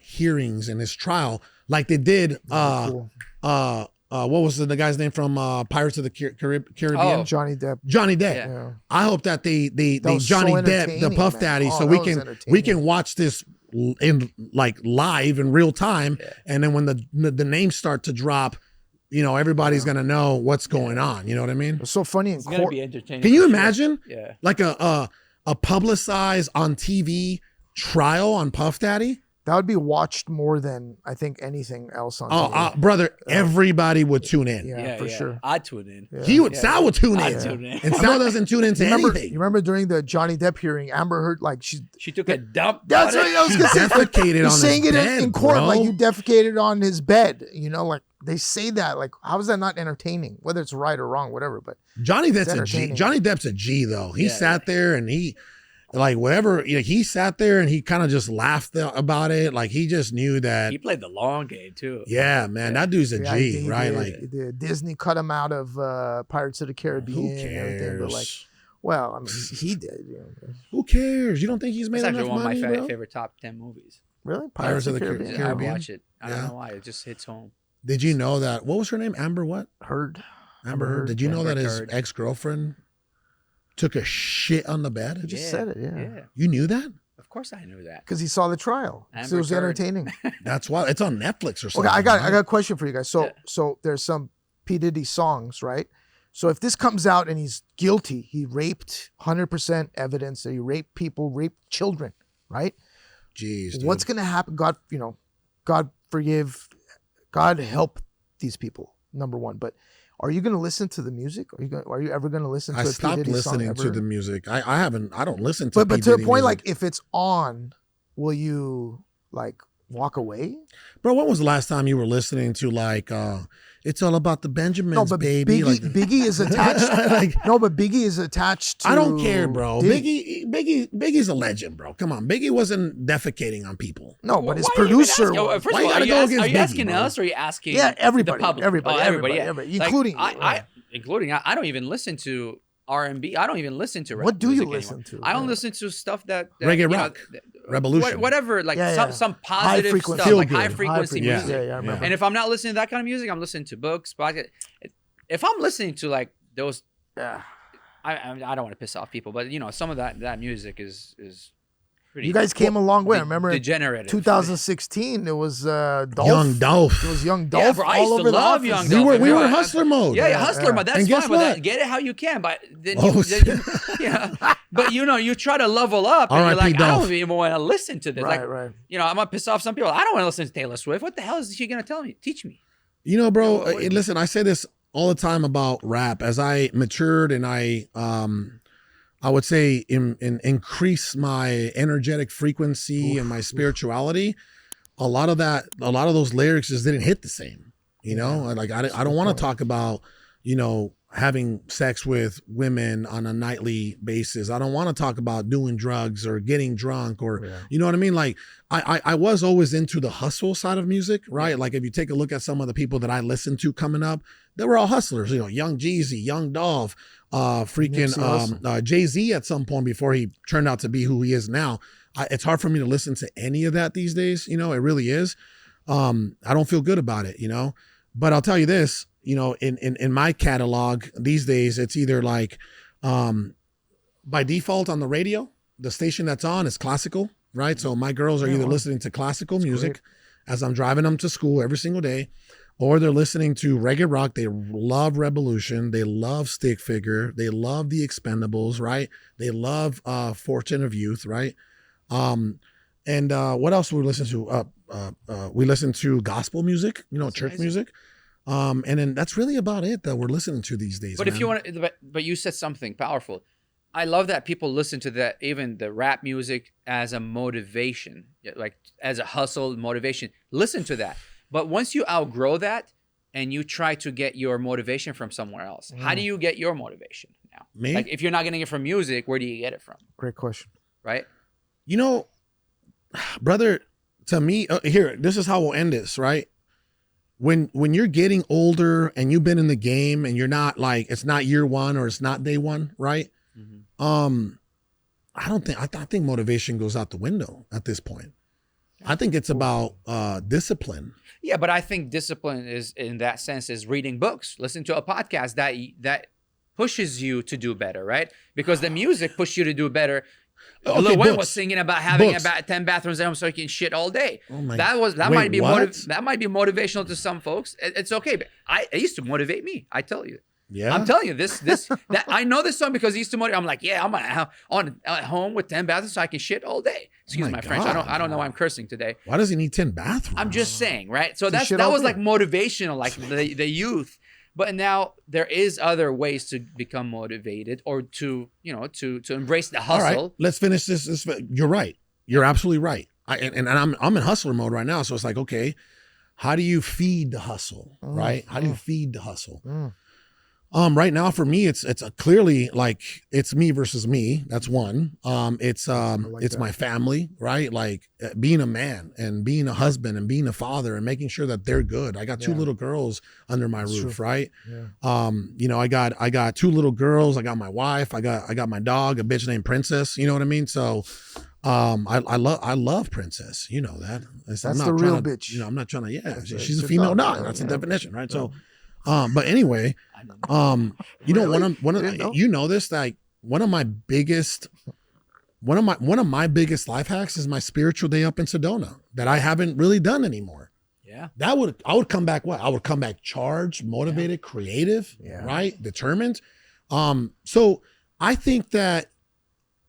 hearings and his trial like they did cool. what was the guy's name from Pirates of the Caribbean? Oh, Johnny Depp. Yeah. I hope that they Johnny Depp the Puff Daddy, so we can watch this in like live in real time, and then when the names start to drop, everybody's gonna know what's going on. You know what I mean? It's so funny in It's court. gonna be entertaining. Can you imagine? Yeah. Like a publicized on TV trial on Puff Daddy? That would be watched more than I think anything else on TV. Brother, everybody would tune in. Yeah, for sure. I'd tune in. Yeah. Sal would tune in. And Sal doesn't tune into anything. You remember during the Johnny Depp hearing, Amber Heard, like she took a dump. That's what I was She gonna say. defecated on He's saying his it bed, in court, bro. like you defecated on his bed. Like they say that. Like, how is that not entertaining? Whether it's right or wrong, whatever. But Johnny Depp's a G. entertaining. Johnny Depp's a G though. He sat there and he like whatever, he sat there and he kind of just laughed about it. Like he just knew that He played the long game too. yeah, man, that dude's a G, he right? did. Like He did. Disney cut him out of Pirates of the Caribbean. who And everything, cares? but like, well, I mean, he did. Who cares? You don't think he's made It's enough actually one money, of my bro? favorite top 10 movies. Really? Pirates of the Yeah, I Caribbean. watch it. I don't Yeah. know why. It just hits home. Did you know that? What was her name? Amber what? Heard. Amber Heard. Did you know Amber that his Heard. ex-girlfriend took a shit on the He bed? just said it, yeah. You knew that? Of course I knew that. Because he saw the trial. So Amber it was Heard. entertaining. That's why it's on Netflix or Okay, something. I got right? a question for you guys. So there's some P. Diddy songs, right? So if this comes out and he's guilty, he raped 100% evidence that he raped people, raped children, right? Jeez, dude. What's gonna happen? God, God forgive, God help these people. Number one, but are you gonna listen to the music? Are you ever gonna listen to I a P. stopped Diddy song listening to ever? the music. I don't listen to But P. to the Diddy point, music. like if it's on, will you like walk away? Bro, when was the last time you were listening to like it's all about the Benjamins, No, but baby? Biggie is attached. But Biggie is attached to. I don't care, bro. Diddy. Biggie's a legend, bro. Come on, Biggie wasn't defecating on people. No, but his Why are you even producer. asking- was. First Why of you all, gotta go against are you Biggie, asking bro? us or are you asking Yeah, everybody, the public? everybody, Oh, everybody, yeah. everybody, including you, right. including I don't even listen to R&B. I don't even listen to rap What do you music listen anymore. to? I don't Yeah. listen to stuff that Reggae rock, revolution. whatever, like Yeah, some High positive frequency. stuff, Feel like good. high frequency Yeah. music. Yeah, I remember. And if I'm not listening to that kind of music, I'm listening to books, podcasts. If I'm listening to like those, Yeah. I don't want to piss off people, but some of that music is pretty. You guys came a long way. I remember in degenerative. 2016, it was Dolph. Young Dolph. It was Young Yeah, Dolph bro, I all used to over the love office. Young We Dolph. were Yeah, hustler mode. Yeah, hustler, but that's And guess fine. But what? get it how you can. But then Oh, but you try to level up, and you're R.I.P. like, I Dolph. don't even want to listen to this. Right, like, right. I'm gonna piss off some people. I don't want to listen to Taylor Swift. What the hell is she gonna teach me? Bro, What- listen, I say this all the time about rap. As I matured and I I would say increase my energetic frequency and my spirituality, a lot of those lyrics just didn't hit the same. You know, like I don't want to talk about, you know, having sex with women on a nightly basis. I don't want to talk about doing drugs or getting drunk or, you know what I mean? Like I was always into the hustle side of music, right? Like if you take a look at some of the people that I listened to coming up, they were all hustlers, you know, Young Jeezy, Young Dolph, Jay-Z at some point before he turned out to be who he is now. It's hard for me to listen to any of that these days. You know, it really is. I don't feel good about it, you know, but I'll tell you this, you know, in my catalog these days, it's either like by default on the radio, the station that's on is classical, right? So my girls are either listening to classical music as I'm driving them to school every single day, or they're listening to reggae rock. They love Revolution. They love Stick Figure. They love The Expendables, right? They love Fortune of Youth, right? And what else do we listen to? We listen to gospel music, you know, that's church music. And then that's really about it that we're listening to these days. But if you want, but you said something powerful. I love that people listen to that, even the rap music, as a motivation, like as a hustle motivation. Listen to that. But once you outgrow that and you try to get your motivation from somewhere else, how do you get your motivation now? Me? Like if you're not getting it from music, where do you get it from? Great question. Right? You know, brother, to me, here, this is how we'll end this, right? When you're getting older and you've been in the game and you're not like, it's not year one or it's not day one, right? I think motivation goes out the window at this point. I think it's about discipline. Yeah, but I think discipline is, in that sense, is reading books, listening to a podcast that pushes you to do better, right? Because the music pushes you to do better. Okay, Lil Wayne books. was singing about having Books. 10 bathrooms at home so he can shit all day. Oh my- That Wait, might be what? that might be motivational to some folks. It's okay, but it used to motivate me. I tell you. Yeah. I'm telling you that I know this song because it used to motivate. I'm like, yeah, I'm at home with 10 bathrooms so I can shit all day. Excuse my French. God. I don't know why I'm cursing today. Why does he need 10 bathrooms? I'm just saying, right? So shit that all was day. like motivational, like the youth. But now there is other ways to become motivated or to embrace the All hustle. right, let's finish this. You're right. You're absolutely right. And I'm in hustler mode right now. So it's like, okay, how do you feed the hustle, right? How do you feed the hustle? Right now for me, it's clearly like it's me versus me. That's one. It's my family, right? Like being a man and being a husband and being a father and making sure that they're good. I got two little girls under my roof, right? Yeah. You know, I got two little girls. I got my wife. I got my dog, a bitch named Princess. You know what I mean? So, I love Princess. You know that. That's the real bitch. You know, I'm not trying to. Yeah, That's she's a good female dog. dog. That's the Yeah. definition, right? So. But anyway, you know, you know this, like one of my biggest life hacks is my spiritual day up in Sedona that I haven't really done anymore. Yeah. I would come back I would come back charged, motivated, creative, right? Determined. So I think that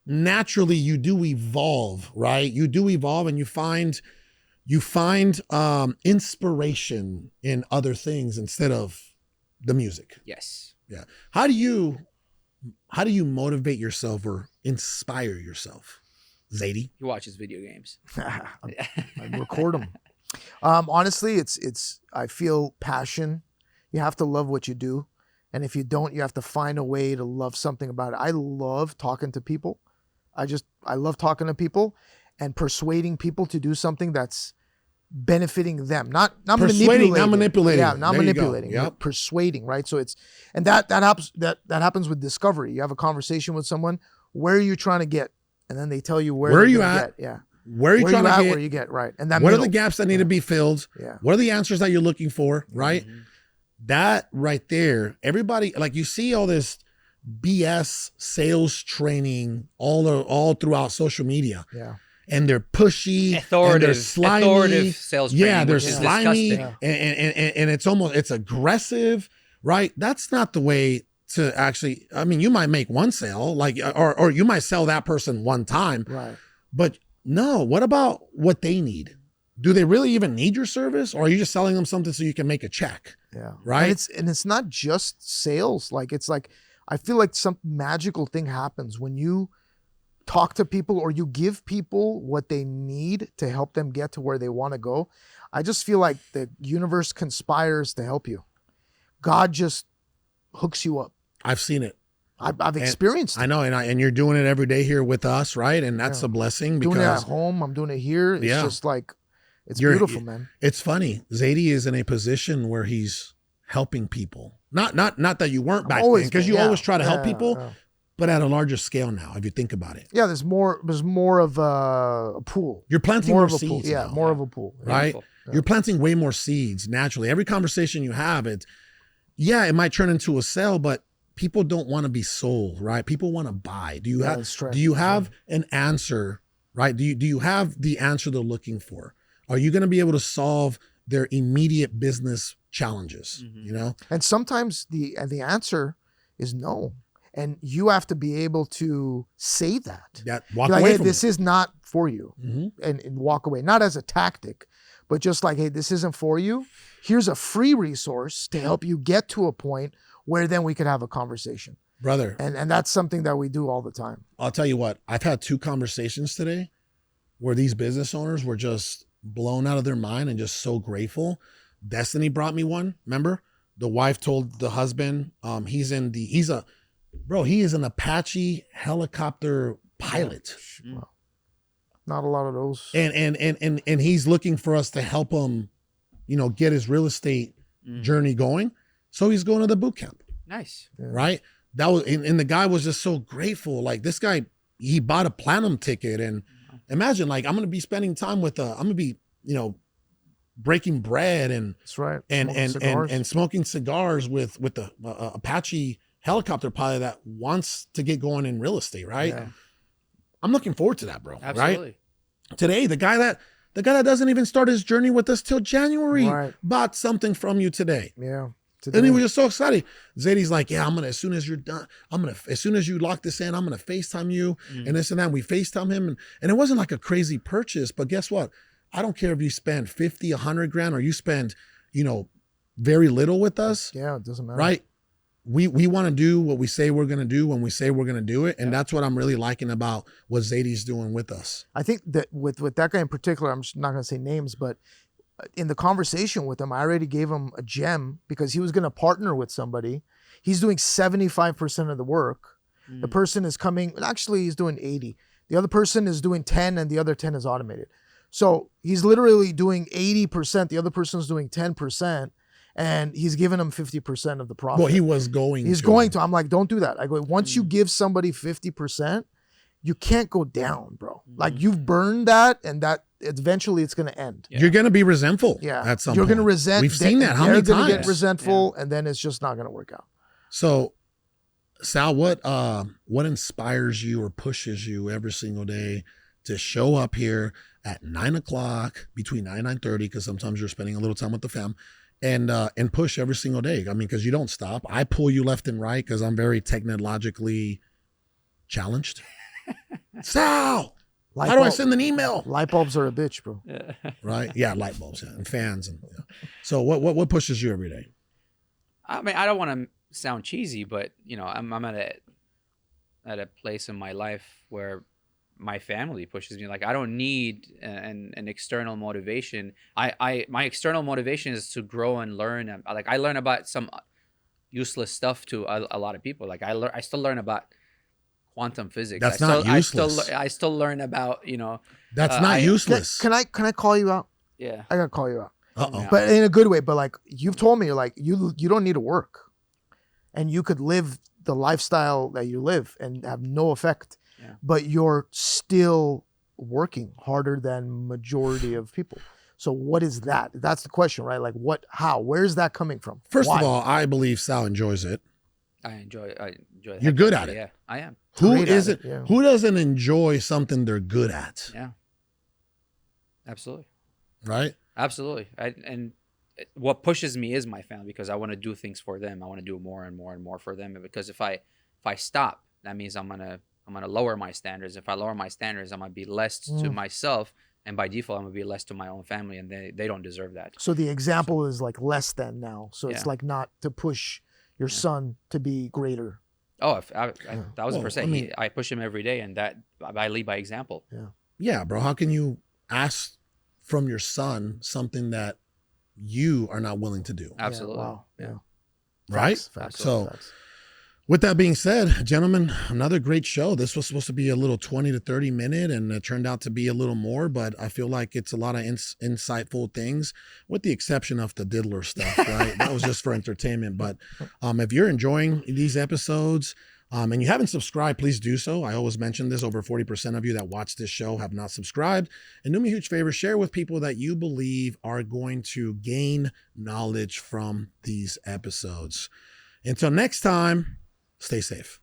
naturally you do evolve, right? You do evolve and you find inspiration in other things instead of the music. Yes. Yeah. How do you motivate yourself or inspire yourself, Zady? He watches video games. I record them. Honestly, it's I feel passion. You have to love what you do. And if you don't, you have to find a way to love something about it. I love talking to people. I love talking to people and persuading people to do something that's benefiting them, not Persuading, manipulating. not manipulating. Yeah, not There you go. manipulating. Yep. But persuading, right? So it's that happens with discovery. You have a conversation with someone. Where are you trying to get? And then they tell you where are you're you gonna at? Get. Yeah. Where are you trying to get? Where you get, right? And that what are middle. the gaps that need to be filled? Yeah. What are the answers that you're looking for? Right. That right there, everybody, like you see all this BS sales training all throughout social media. Yeah. And they're pushy, and Authoritative, they're slimy. authoritative sales training, Yeah, they're which is slimy, disgusting. and it's aggressive, right? That's not the way to actually. I mean, you might make one sale, like, or you might sell that person one time, Right. but no. What about what they need? Do they really even need your service, or are you just selling them something so you can make a check? Yeah. Right. And it's not just sales. Like it's like I feel like some magical thing happens when you talk to people or you give people what they need to help them get to where they want to go. I just feel like the universe conspires to help you. God just hooks you up. I've seen it. I've experienced it. I know, and you're doing it every day here with us, right? And that's a blessing because doing it at home, I'm doing it here. It's just like, it's beautiful, man. It's funny. Zady is in a position where he's helping people. Not that you weren't back then, because you always try to help people, but at a larger scale now, if you think about it. Yeah, there's more of a pool. You're planting more seeds. Yeah, now, more of a pool. Right? Yeah. You're planting way more seeds naturally. Every conversation you have, it might turn into a sale, but people don't want to be sold, right? People want to buy. Do you have an answer, right? Do you have the answer they're looking for? Are you going to be able to solve their immediate business challenges? You know? And sometimes the answer is no. And you have to be able to say that. Walk away from this is not for you. And walk away. Not as a tactic, but just like, hey, this isn't for you. Here's a free resource to help you get to a point where then we could have a conversation. Brother. And that's something that we do all the time. I'll tell you what, I've had 2 conversations today where these business owners were just blown out of their mind and just so grateful. Destiny brought me one, remember? The wife told the husband, he is an Apache helicopter pilot. Wow. Not a lot of those. And he's looking for us to help him, get his real estate journey going. So he's going to the boot camp. Nice. Yeah. Right? That was, and the guy was just so grateful. Like this guy, he bought a platinum ticket, and imagine like I'm going to be spending time with I'm going to be, breaking bread and that's right. And smoking cigars with the Apache helicopter pilot that wants to get going in real estate, right? Yeah. I'm looking forward to that, bro. Absolutely. Right? Today, the guy that doesn't even start his journey with us till January bought something from you today. Yeah. Today. And he was just so excited. Zady's like, yeah, as soon as you're done, as soon as you lock this in, I'm going to FaceTime you and this and that. And we FaceTime him. And it wasn't like a crazy purchase, but guess what? I don't care if you spend 50, 100 grand or you spend, very little with us. Yeah, it doesn't matter. Right? We want to do what we say we're going to do when we say we're going to do it. And that's what I'm really liking about what Zady's doing with us. I think that with that guy in particular, I'm just not going to say names, but in the conversation with him, I already gave him a gem because he was going to partner with somebody. He's doing 75% of the work. The person is coming, actually he's doing 80. The other person is doing 10 and the other 10 is automated. So he's literally doing 80%. The other person's doing 10%. And he's giving him 50% of the profit. Well, he's going to. I'm like, don't do that. I go, once you give somebody 50%, you can't go down, bro. Like you've burned that, and that eventually it's going to end. Yeah. You're going to be resentful. Yeah. At some You're point. going to resent. We've seen that. How many times? You're going to get resentful, and then it's just not going to work out. So, Sal, what inspires you or pushes you every single day to show up here at 9 o'clock, between 9 and 9:30, because sometimes you're spending a little time with the fam, and push every single day? I mean, because you don't stop. I pull you left and right because I'm very technologically challenged. Sal, how do I send an email? Light bulbs are a bitch, bro. Right? Yeah, light bulbs, and fans. So what pushes you every day? I mean, I don't want to sound cheesy, but I'm at a place in my life where my family pushes me. Like I don't need an external motivation. My external motivation is to grow and learn. Like I learn about some useless stuff to a lot of people. Like I still learn about quantum physics. That's not useless. I still learn about That's not useless. Can I call you out? Yeah, I gotta call you out. Uh-oh. But in a good way. But like you've told me, like you don't need to work, and you could live the lifestyle that you live and have no effect. Yeah. But you're still working harder than majority of people. So what is that? That's the question, right? Like how? Where's that coming from? First of all, I believe Sal enjoys it. I enjoy You're good at it. Yeah, I am. Who doesn't enjoy something they're good at? Yeah. Absolutely. Right? Absolutely. And what pushes me is my family, because I want to do things for them. I want to do more and more and more for them. Because if I stop, that means I'm gonna lower my standards. If I lower my standards, I'm gonna be less to myself, and by default, I'm gonna be less to my own family, and they don't deserve that. So the example is like less than now. So it's like not to push your son to be greater. Oh, I Yeah. 1000%. Well, I mean- I push him every day, and that I lead by example. Yeah, bro. How can you ask from your son something that you are not willing to do? Absolutely. Yeah, wow. Yeah. Right? Facts. So Facts. with that being said, gentlemen, another great show. This was supposed to be a little 20 to 30 minute, and it turned out to be a little more, but I feel like it's a lot of insightful things, with the exception of the diddler stuff, right? That was just for entertainment. But if you're enjoying these episodes, and you haven't subscribed, please do so. I always mention this. Over 40% of you that watch this show have not subscribed. And do me a huge favor, share with people that you believe are going to gain knowledge from these episodes. Until next time, stay safe.